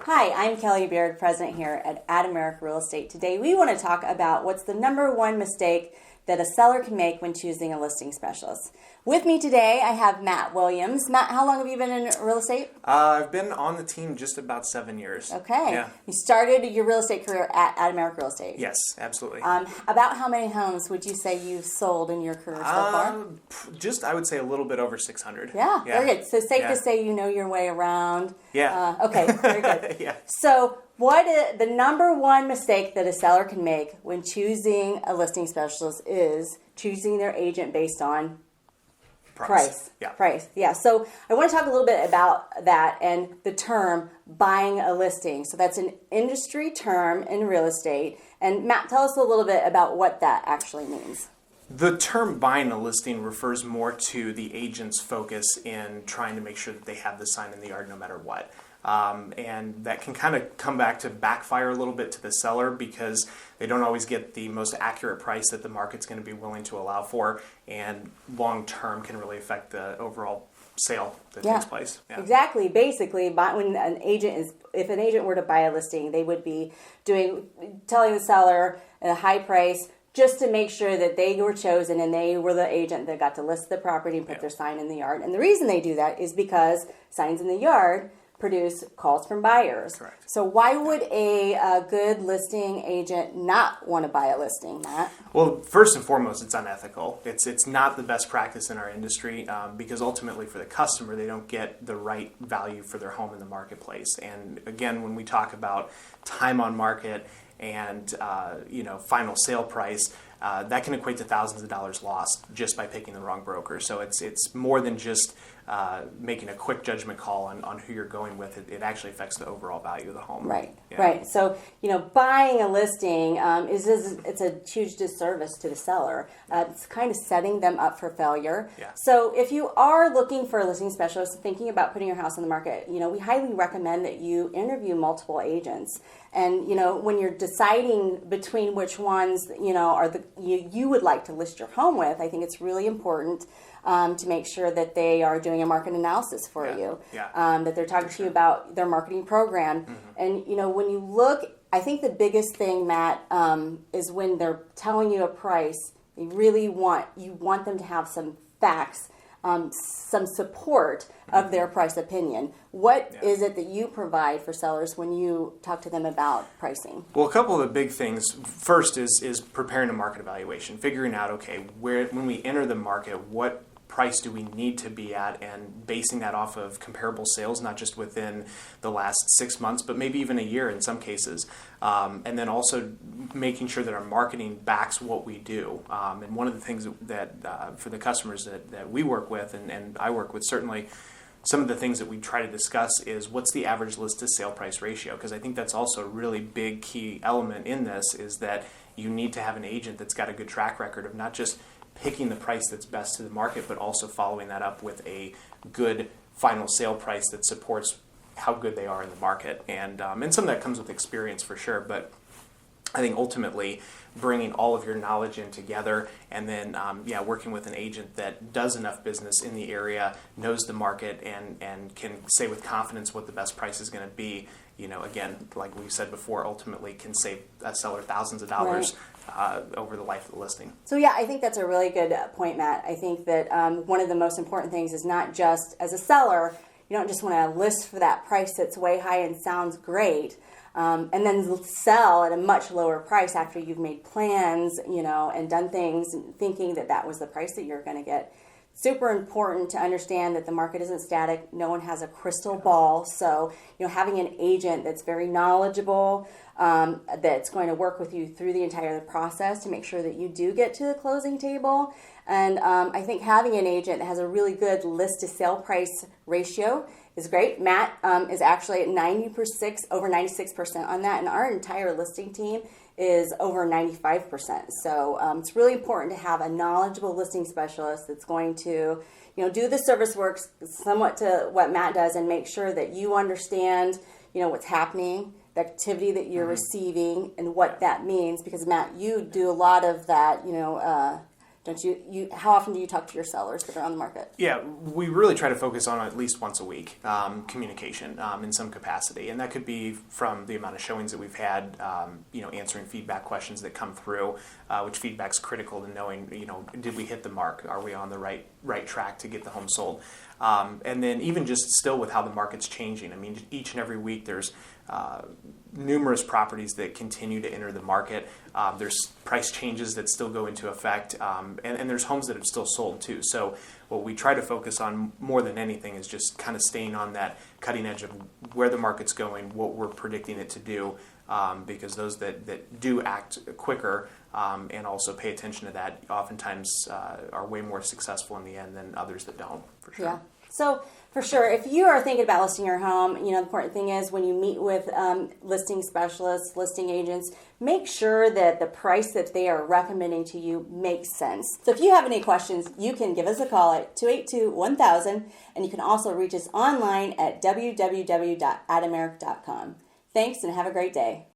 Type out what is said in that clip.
Hi, I'm Kelly Beard, president here at Merrick Real Estate. Today we want to talk about what's the number one mistake that a seller can make when choosing a listing specialist. With me today, I have Matt Williams. Matt, how long have you been in real estate? I've been on the team just about 7 years. Okay. Yeah. You started your real estate career at Merrick Real Estate. Yes, absolutely. About how many homes would you say you've sold in your career so far? Just, I would say, a little bit over 600. Yeah, very good. So safe to say you know your way around. Yeah. Okay, very good. Yeah. So what is the number one mistake that a seller can make when choosing a listing specialist is choosing their agent based on price. Yeah. Price. Yeah. So I want to talk a little bit about that and the term buying a listing. So that's an industry term in real estate. And Matt, tell us a little bit about what that actually means. The term buying a listing refers more to the agent's focus in trying to make sure that they have the sign in the yard no matter what. And that can kind of come back to backfire a little bit to the seller because they don't always get the most accurate price that the market's going to be willing to allow for, and long term can really affect the overall sale that takes place. Yeah. Exactly. Basically, when if an agent were to buy a listing, they would be telling the seller at a high price just to make sure that they were chosen and they were the agent that got to list the property and put their sign in the yard. And the reason they do that is because signs in the yard produce calls from buyers. Correct. So why would a good listing agent not want to buy a listing, Matt? Well, first and foremost, it's unethical. It's not the best practice in our industry because ultimately for the customer, they don't get the right value for their home in the marketplace. And again, when we talk about time on market and final sale price, that can equate to thousands of dollars lost just by picking the wrong broker. So it's more than just making a quick judgment call on who you're going with. It actually affects the overall value of the home. Right, Yeah. right. So, buying a listing it's a huge disservice to the seller. It's kind of setting them up for failure. Yeah. So if you are looking for a listing specialist, thinking about putting your house on the market, we highly recommend that you interview multiple agents. And, when you're deciding between which ones, are you would like to list your home with, I think it's really important to make sure that they are doing a market analysis for you, that they're talking to you about their marketing program. Mm-hmm. And, when you look, I think the biggest thing, Matt, is when they're telling you a price, they really want them to have some facts, some support of their price opinion. What is it that you provide for sellers when you talk to them about pricing? Well, a couple of the big things. First is preparing a market evaluation, figuring out, okay, when we enter the market, what price do we need to be at, and basing that off of comparable sales, not just within the last 6 months, but maybe even a year in some cases. And then also making sure that our marketing backs what we do. And one of the things that for the customers that we work with, and I work with, certainly some of the things that we try to discuss is what's the average list to sale price ratio, because I think that's also a really big key element in this, is that you need to have an agent that's got a good track record of not just picking the price that's best to the market, but also following that up with a good final sale price that supports how good they are in the market. And some of that comes with experience for sure, but I think ultimately bringing all of your knowledge in together and then working with an agent that does enough business in the area, knows the market, and can say with confidence what the best price is going to be, again, like we said before, ultimately can save a seller thousands of dollars over the life of the listing. So I think that's a really good point, Matt. I think that one of the most important things is not just as a seller, you don't just want to list for that price that's way high and sounds great, and then sell at a much lower price after you've made plans, and done things thinking that was the price that you're going to get. Super important to understand that the market isn't static. No one has a crystal ball. So, having an agent that's very knowledgeable, that's going to work with you through the entire process to make sure that you do get to the closing table. And I think having an agent that has a really good list to sale price ratio is great. Matt is actually at over 96% on that, and our entire listing team is over 95%. So it's really important to have a knowledgeable listing specialist that's going to, do the service work somewhat to what Matt does and make sure that you understand, what's happening, the activity that you're receiving, and what that means. Because Matt, you do a lot of that, Don't you? How often do you talk to your sellers that are on the market? Yeah, we really try to focus on at least once a week communication in some capacity, and that could be from the amount of showings that we've had, answering feedback questions that come through, which feedback's critical to knowing, did we hit the mark? Are we on the right track to get the home sold? And then even just still with how the market's changing. I mean, each and every week there's numerous properties that continue to enter the market. There's price changes that still go into effect, and there's homes that have still sold too. So what we try to focus on more than anything is just kind of staying on that cutting edge of where the market's going, what we're predicting it to do, because those that do act quicker and also pay attention to that oftentimes are way more successful in the end than others that don't, for sure. Yeah. So for sure, if you are thinking about listing your home, the important thing is when you meet with listing specialists, listing agents, make sure that the price that they are recommending to you makes sense. So if you have any questions, you can give us a call at 282-1000, and you can also reach us online at www.adamerrick.com. Thanks and have a great day.